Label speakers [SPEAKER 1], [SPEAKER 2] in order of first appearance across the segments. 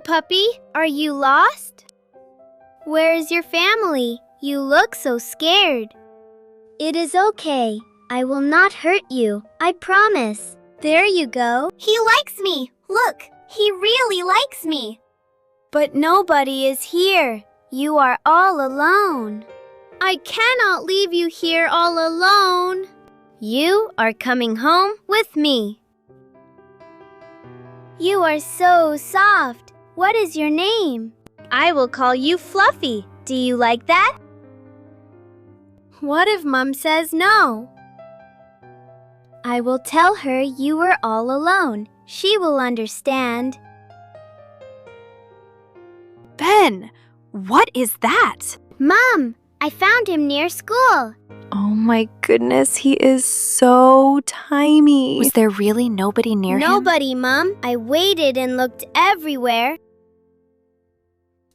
[SPEAKER 1] puppy. Are you lost? Where is your family? You look so scared. It is okay. I will not hurt you. I promise. There you go.
[SPEAKER 2] He likes me. Look, he really likes me.
[SPEAKER 1] But nobody is here. You are all alone. I cannot leave you here all alone. You are coming home with me. You are so soft. What is your name? I will call you Fluffy. Do you like that? What if Mom says no? I will tell her you were all alone. She will understand.
[SPEAKER 3] Ben, what is that?
[SPEAKER 1] Mom, I found him near school.
[SPEAKER 3] Oh my goodness, he is so tiny. Was there really nobody near him?
[SPEAKER 1] Nobody, Mom. I waited and looked everywhere.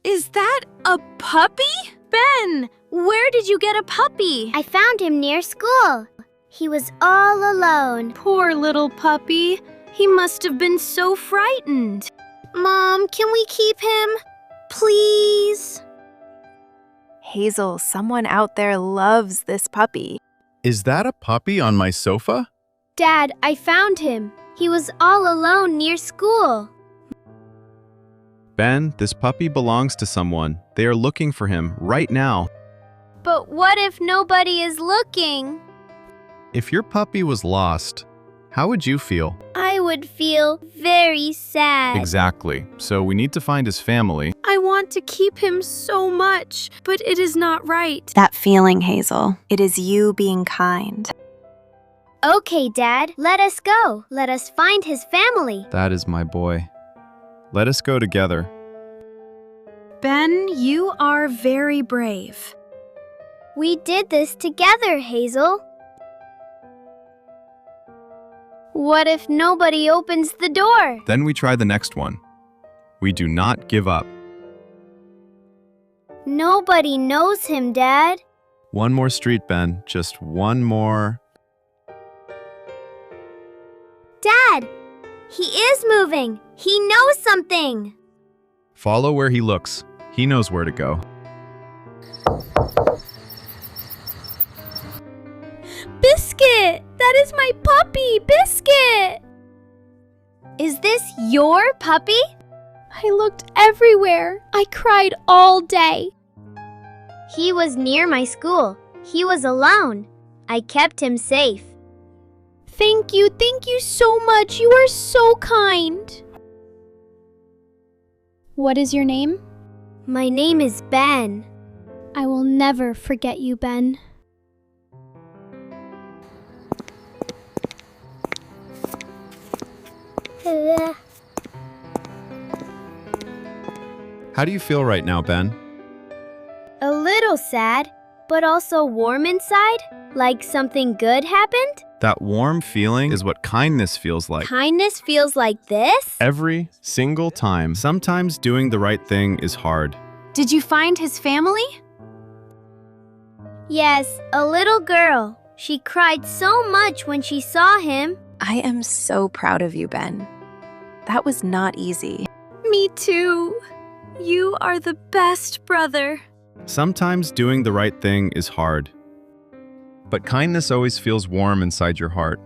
[SPEAKER 3] Is that a puppy? Ben, where did you get a puppy?
[SPEAKER 1] I found him near school. He was all alone.
[SPEAKER 3] Poor little puppy. He must have been so frightened.
[SPEAKER 1] Mom, can we keep him? Please?
[SPEAKER 3] Hazel, someone out there loves this puppy.
[SPEAKER 4] Is that a puppy on my sofa?
[SPEAKER 1] Dad, I found him. He was all alone near school.
[SPEAKER 5] Ben, this puppy belongs to someone. They are looking for him right now.
[SPEAKER 1] But what if nobody is looking?
[SPEAKER 4] If your puppy was lost, how would you feel?
[SPEAKER 1] I would feel very sad.
[SPEAKER 5] Exactly. So we need to find his family.
[SPEAKER 3] I want to keep him so much, but it is not right.
[SPEAKER 6] That feeling, Hazel. It is you being kind.
[SPEAKER 1] Okay, Dad, let us go. Let us find his family.
[SPEAKER 5] That is my boy. Let us go together.
[SPEAKER 3] Ben, you are very brave.
[SPEAKER 1] We did this together, Hazel. What if nobody opens the door?
[SPEAKER 5] Then we try the next one. We do not give up.
[SPEAKER 1] Nobody knows him, Dad.
[SPEAKER 5] One more street, Ben. Just one more.
[SPEAKER 1] Dad, he is moving. He knows something.
[SPEAKER 5] Follow where he looks. He knows where to go.
[SPEAKER 1] Biscuit! That is my puppy, Biscuit! Is this your puppy?
[SPEAKER 7] I looked everywhere. I cried all day.
[SPEAKER 1] He was near my school. He was alone. I kept him safe.
[SPEAKER 7] Thank you so much. You are so kind. What is your name?
[SPEAKER 1] My name is Ben.
[SPEAKER 7] I will never forget you, Ben.
[SPEAKER 5] How do you feel right now, Ben?
[SPEAKER 1] A little sad, but also warm inside, like something good happened.
[SPEAKER 5] That warm feeling is what kindness feels like.
[SPEAKER 1] Kindness feels like this?
[SPEAKER 5] Every single time. Sometimes doing the right thing is hard.
[SPEAKER 3] Did you find his family?
[SPEAKER 1] Yes, a little girl. She cried so much when she saw him.
[SPEAKER 6] I am so proud of you, Ben. That was not easy.
[SPEAKER 3] Me too. You are the best brother.
[SPEAKER 5] Sometimes doing the right thing is hard. But kindness always feels warm inside your heart.